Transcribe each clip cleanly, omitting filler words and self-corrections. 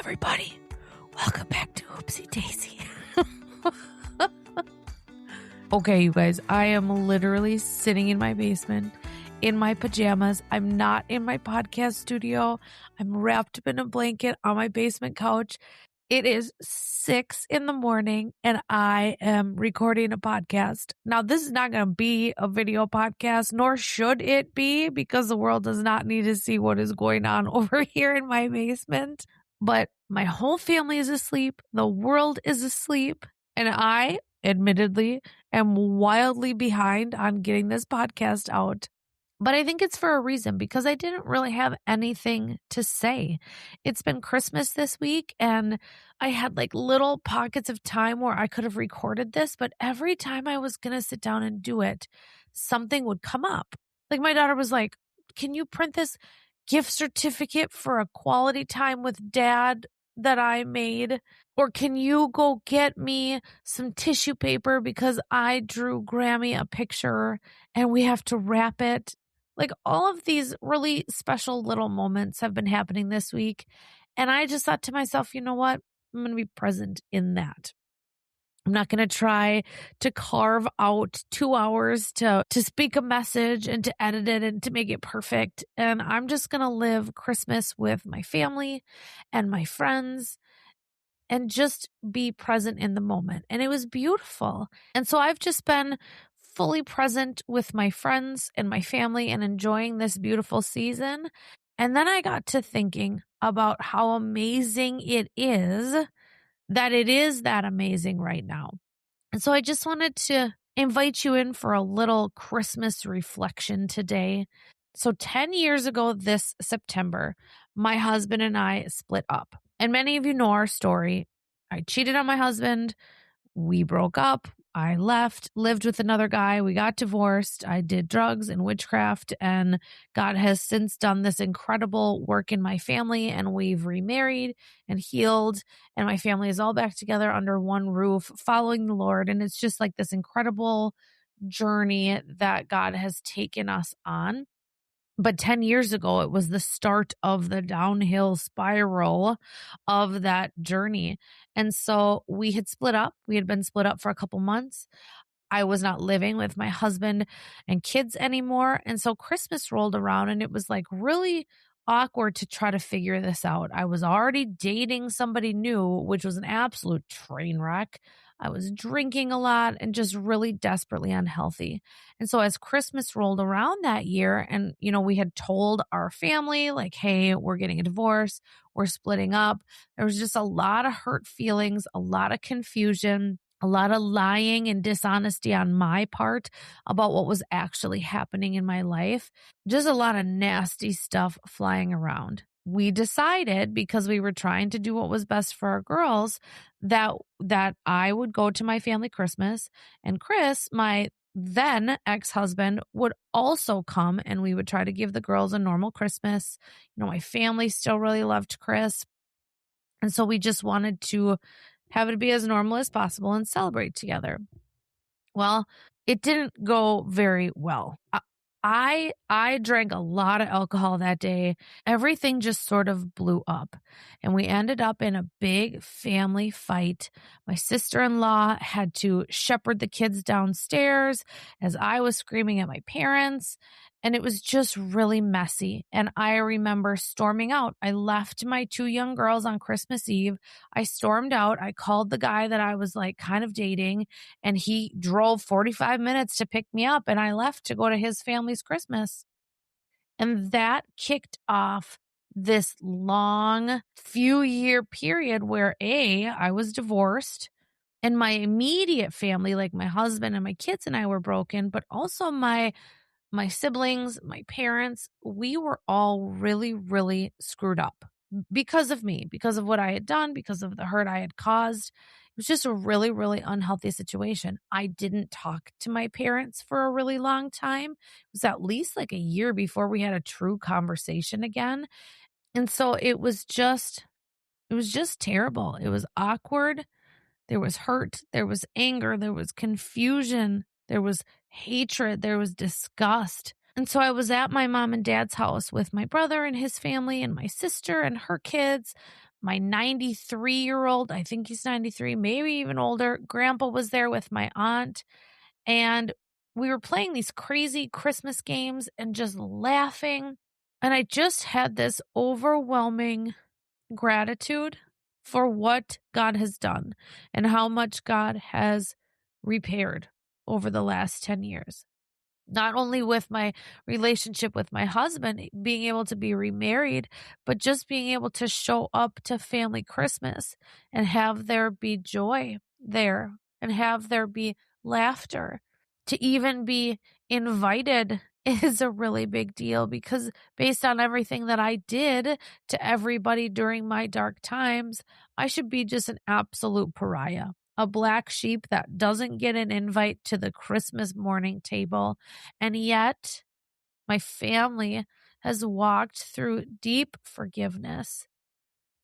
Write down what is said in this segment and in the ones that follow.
everybody. Welcome back to Oopsie Daisy. Okay, you guys, I am literally sitting in my basement in my pajamas. I'm not in my podcast studio. I'm wrapped up in a blanket on my basement couch. It is 6 a.m. and I am recording a podcast. Now, this is not going to be a video podcast, nor should it be, because the world does not need to see what is going on over here in my basement. But my whole family is asleep. The world is asleep. And I, admittedly, am wildly behind on getting this podcast out. But I think it's for a reason, because I didn't really have anything to say. It's been Christmas this week, and I had like little pockets of time where I could have recorded this, but every time I was going to sit down and do it, something would come up. Like my daughter was like, "Can you print this gift certificate for a quality time with dad that I made? Or can you go get me some tissue paper because I drew Grammy a picture and we have to wrap it?" Like all of these really special little moments have been happening this week. And I just thought to myself, you know what? I'm going to be present in that. I'm not going to try to carve out 2 hours to speak a message and to edit it and to make it perfect. And I'm just going to live Christmas with my family and my friends and just be present in the moment. And it was beautiful. And so I've just been fully present with my friends and my family and enjoying this beautiful season. And then I got to thinking about how amazing it is that amazing right now. And so I just wanted to invite you in for a little Christmas reflection today. So 10 years ago this September, my husband and I split up. And many of you know our story. I cheated on my husband. We broke up. I left, lived with another guy. We got divorced. I did drugs and witchcraft, and God has since done this incredible work in my family, and we've remarried and healed, and my family is all back together under one roof following the Lord. And it's just like this incredible journey that God has taken us on. But 10 years ago, it was the start of the downhill spiral of that journey. And so we had split up. We had been split up for a couple months. I was not living with my husband and kids anymore. And so Christmas rolled around, and it was like really awkward to try to figure this out. I was already dating somebody new, which was an absolute train wreck. I was drinking a lot and just really desperately unhealthy. And so as Christmas rolled around that year, and, you know, we had told our family, like, hey, we're getting a divorce, we're splitting up. There was just a lot of hurt feelings, a lot of confusion, a lot of lying and dishonesty on my part about what was actually happening in my life. Just a lot of nasty stuff flying around. We decided, because we were trying to do what was best for our girls, that I would go to my family Christmas, and Chris, my then ex-husband, would also come, and we would try to give the girls a normal Christmas. You know, my family still really loved Chris. And so we just wanted to have it be as normal as possible and celebrate together. Well, it didn't go very well. I drank a lot of alcohol that day. Everything just sort of blew up, and we ended up in a big family fight. My sister-in-law had to shepherd the kids downstairs as I was screaming at my parents, and it was just really messy. And I remember storming out. I left my 2 young girls on Christmas Eve. I stormed out. I called the guy that I was like kind of dating, and he drove 45 minutes to pick me up, and I left to go to his family's Christmas. And that kicked off this long few-year period where I was divorced, and my immediate family, like my husband and my kids and I, were broken, but also my siblings, my parents, we were all really, really screwed up because of me, because of what I had done, because of the hurt I had caused. It was just a really, really unhealthy situation. I didn't talk to my parents for a really long time. It was at least like a year before we had a true conversation again. And so it was just terrible. It was awkward. There was hurt. There was anger. There was confusion. There was hatred. There was disgust. And so I was at my mom and dad's house with my brother and his family and my sister and her kids. My 93-year-old, I think he's 93, maybe even older, grandpa was there with my aunt. And we were playing these crazy Christmas games and just laughing. And I just had this overwhelming gratitude for what God has done and how much God has repaired over the last 10 years. Not only with my relationship with my husband, being able to be remarried, but just being able to show up to family Christmas and have there be joy there and have there be laughter. To even be invited is a really big deal because based on everything that I did to everybody during my dark times, I should be just an absolute pariah, a black sheep that doesn't get an invite to the Christmas morning table. And yet my family has walked through deep forgiveness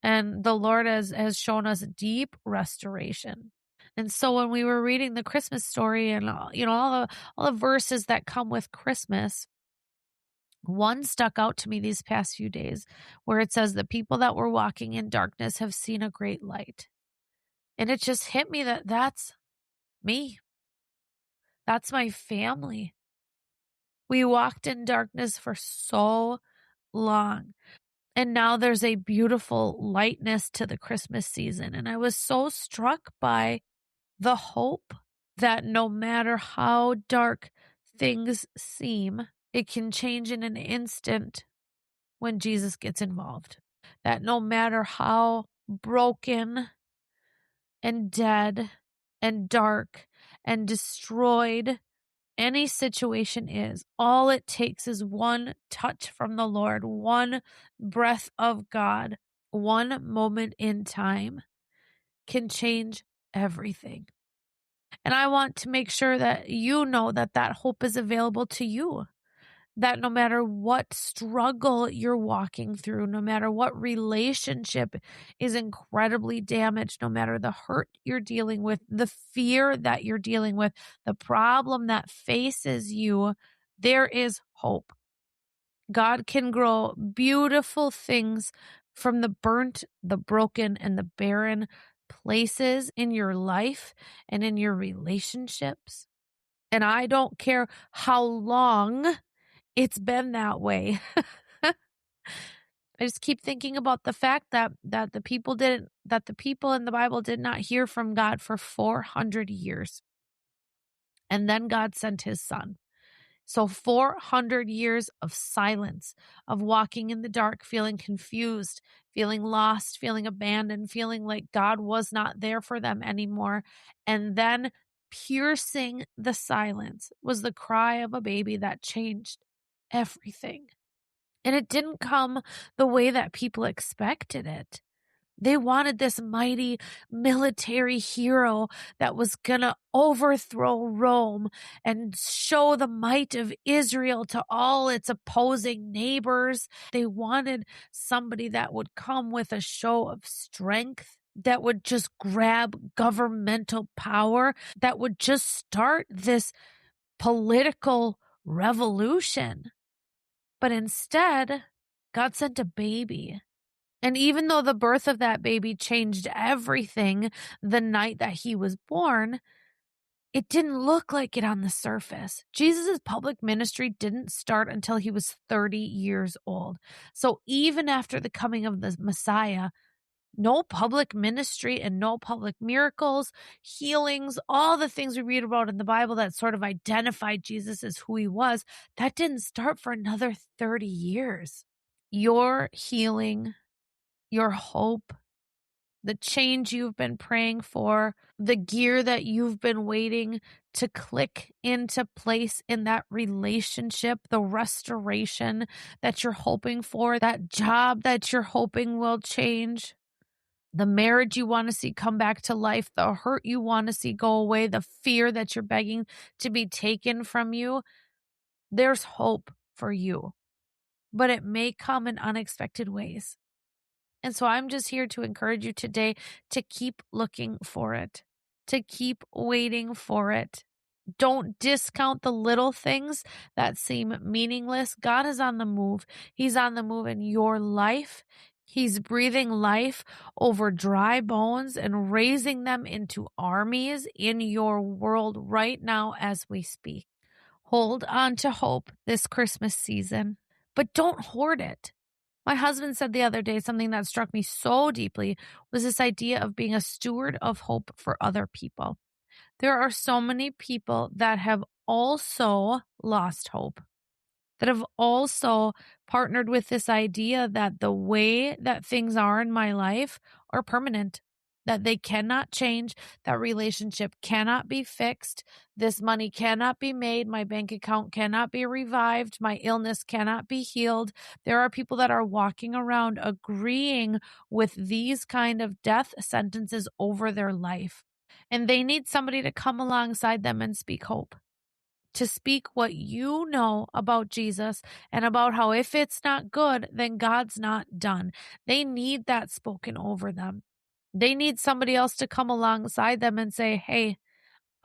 and the Lord has shown us deep restoration. And so when we were reading the Christmas story and all the verses that come with Christmas, one stuck out to me these past few days where it says the people that were walking in darkness have seen a great light. And it just hit me that that's me. That's my family. We walked in darkness for so long. And now there's a beautiful lightness to the Christmas season. And I was so struck by the hope that no matter how dark things seem, it can change in an instant when Jesus gets involved. That no matter how broken and dead and dark and destroyed any situation is, all it takes is one touch from the Lord, one breath of God, one moment in time can change everything. And I want to make sure that you know that that hope is available to you. That no matter what struggle you're walking through, no matter what relationship is incredibly damaged, no matter the hurt you're dealing with, the fear that you're dealing with, the problem that faces you, there is hope. God can grow beautiful things from the burnt, the broken, and the barren places in your life and in your relationships. And I don't care how long it's been that way. I just keep thinking about the fact that the people in the Bible did not hear from God for 400 years. And then God sent his son. So 400 years of silence, of walking in the dark, feeling confused, feeling lost, feeling abandoned, feeling like God was not there for them anymore. And then piercing the silence was the cry of a baby that changed everything. And it didn't come the way that people expected it. They wanted this mighty military hero that was going to overthrow Rome and show the might of Israel to all its opposing neighbors. They wanted somebody that would come with a show of strength, that would just grab governmental power, that would just start this political revolution. But instead, God sent a baby. And even though the birth of that baby changed everything the night that he was born, it didn't look like it on the surface. Jesus' public ministry didn't start until he was 30 years old. So even after the coming of the Messiah, no public ministry and no public miracles, healings, all the things we read about in the Bible that sort of identified Jesus as who he was, that didn't start for another 30 years. Your healing, your hope, the change you've been praying for, the gear that you've been waiting to click into place in that relationship, the restoration that you're hoping for, that job that you're hoping will change, the marriage you want to see come back to life, the hurt you want to see go away, the fear that you're begging to be taken from you, there's hope for you, but it may come in unexpected ways. And so I'm just here to encourage you today to keep looking for it, to keep waiting for it. Don't discount the little things that seem meaningless. God is on the move. He's on the move in your life. He's breathing life over dry bones and raising them into armies in your world right now as we speak. Hold on to hope this Christmas season, but don't hoard it. My husband said the other day something that struck me so deeply was this idea of being a steward of hope for other people. There are so many people that have also lost hope, that have also partnered with this idea that the way that things are in my life are permanent, that they cannot change, that relationship cannot be fixed, this money cannot be made, my bank account cannot be revived, my illness cannot be healed. There are people that are walking around agreeing with these kind of death sentences over their life, and they need somebody to come alongside them and speak hope, to speak what you know about Jesus and about how if it's not good, then God's not done. They need that spoken over them. They need somebody else to come alongside them and say, hey,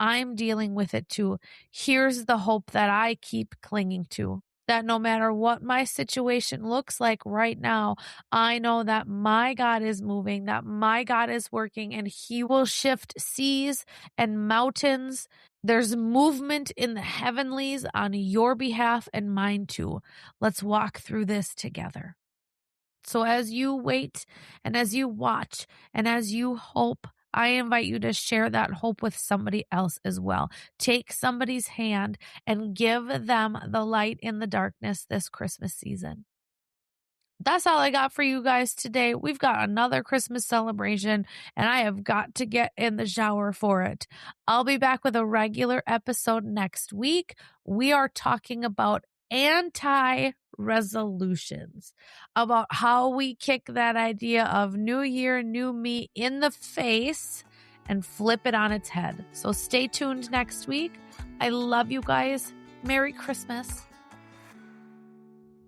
I'm dealing with it too. Here's the hope that I keep clinging to. That no matter what my situation looks like right now, I know that my God is moving, that my God is working, and He will shift seas and mountains. There's movement in the heavenlies on your behalf and mine too. Let's walk through this together. So as you wait and as you watch and as you hope, I invite you to share that hope with somebody else as well. Take somebody's hand and give them the light in the darkness this Christmas season. That's all I got for you guys today. We've got another Christmas celebration, and I have got to get in the shower for it. I'll be back with a regular episode next week. We are talking about anti-resolutions, about how we kick that idea of new year, new me in the face and flip it on its head. So stay tuned next week. I love you guys. Merry Christmas.